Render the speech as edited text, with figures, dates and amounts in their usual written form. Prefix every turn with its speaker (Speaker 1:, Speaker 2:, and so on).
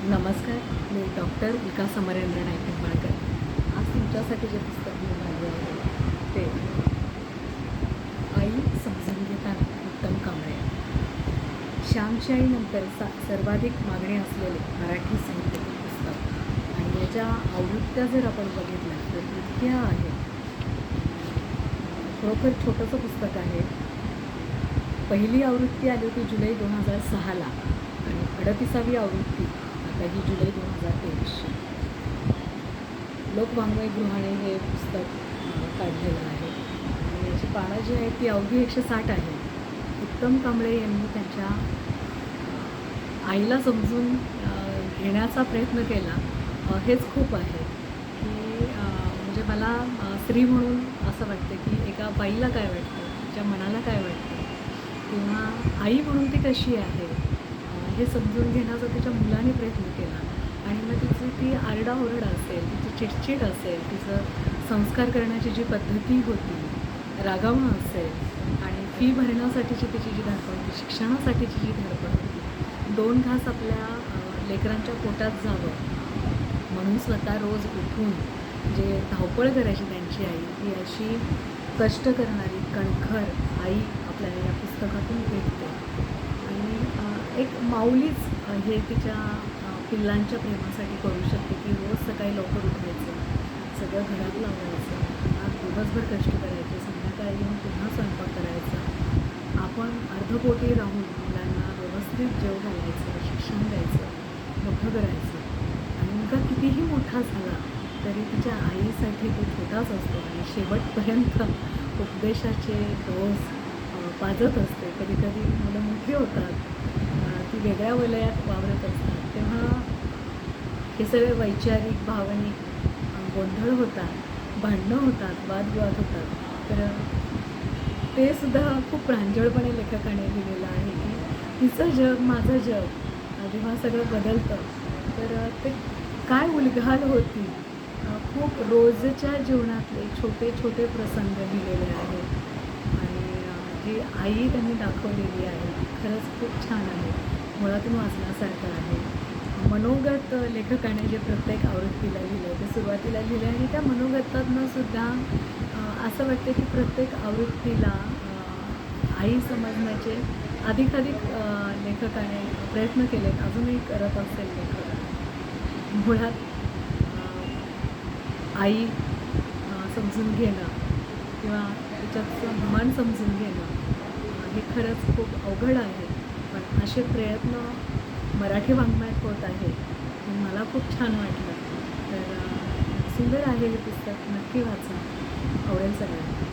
Speaker 1: नमस्कार, मी डॉक्टर विकास अमरेंद्र नाईक निंबाळकर. आज तुमच्यासाठी जे पुस्तक मी मांडले आहे ते आई समजून घेताना उत्तम कांबळे. श्यामची आईनंतर सर्वाधिक मागणी असलेले मराठी साहित्यातील पुस्तक आणि याच्या आवृत्त्या जर आपण बघितल्या तर इतक्या आहेत. खरोखर छोटंसं पुस्तक आहे. पहिली आवृत्ती आली होती जुलै 2006ला आणि 38वी आवृत्ती आता ही जुलै 2023. लोकवाङ्मयगृहाने हे पुस्तक काढलेलं आहे आणि याची पानं जी आहेत ती अवघी 160 आहे. उत्तम कांबळे यांनी त्यांच्या आईला समजून घेण्याचा प्रयत्न केला. हेच खूप आहे की म्हणजे मला स्त्री म्हणून असं वाटतं की एका बाईला काय वाटतं, तिच्या मनाला काय वाटतं, किंवा आई म्हणून ती कशी आहे हे समजून घेण्याचा तिच्या मुलाने प्रयत्न केला. आणि मग तिची ती आरडाओरड असेल, तिची चिडचिड असेल, तिचं संस्कार करण्याची जी पद्धती होती, रागावणं असेल आणि फी भरण्यासाठीची तिची जी धडपड होती, शिक्षणासाठीची जी धडपड होती, 2 घास आपल्या लेकरांच्या पोटात जावं म्हणून स्वतः रोज उठून जे धावपळ करायची त्यांची आई, ही अशी कष्ट करणारी कणखर आई आपल्याला या पुस्तकातून भेटते. आणि एक माऊलीच हे तिच्या पिल्लांच्या प्रेमासाठी करू शकते की रोज सकाळी लवकर उठायचं, सगळं घरात लावायचं, पुन्हा दिवसभर कष्ट करायचे, संध्याकाळी येऊन पुन्हा स्वयंपाक करायचा, आपण अर्धपोटी राहून मुलांना व्यवस्थित जेव घालायचं, शिक्षण द्यायचं, मोठं करायचं. आणि मुलगा कितीही मोठा झाला तरी तिच्या आईसाठी तो छोटाच असतो आणि शेवटपर्यंत उपदेशाचे डोस पाजत असते. कधी कधी मुलं मोठी होतात, ती वेगळ्या वलयात वावरत असतात, तेव्हा हे सगळे वैचारिक भावनिक गोंधळ होतात, भांडणं होतात, वादविवाद होतात. तर ते सुद्धा खूप प्रांजळपणे लेखकाने लिहिलेलं आहे की तिचं जग माझं जग जेव्हा सगळं बदलतं तर ते काय उलघाल होती. खूप रोजच्या जीवनातले छोटे छोटे प्रसंग लिहिलेले आहेत आणि जी आई त्यांनी दाखवलेली आहे ती खरंच खूप छान आहे, मुळातून वाचण्यासारखं आहे. मनोगत लेखकाने जे प्रत्येक आवृत्तीला लिहिलं ते सुरुवातीला लिहिलं आणि त्या मनोगतातनं सुद्धा असं वाटतं की प्रत्येक आवृत्तीला आई समजण्याचे अधिकाधिक लेखकाने प्रयत्न केलेत, अजूनही करत असेल लेखक. मुळात आई समजून घेणं किंवा तिच्याचं मन समजून घेणं हे खरंच खूप अवघड आहे, पण असे प्रयत्न मराठी वाङ्मयात होत आहे. मला खूप छान वाटलं. तर सुंदर आहे हे पुस्तक, नक्की वाचा, आवडेल सगळ्यांना.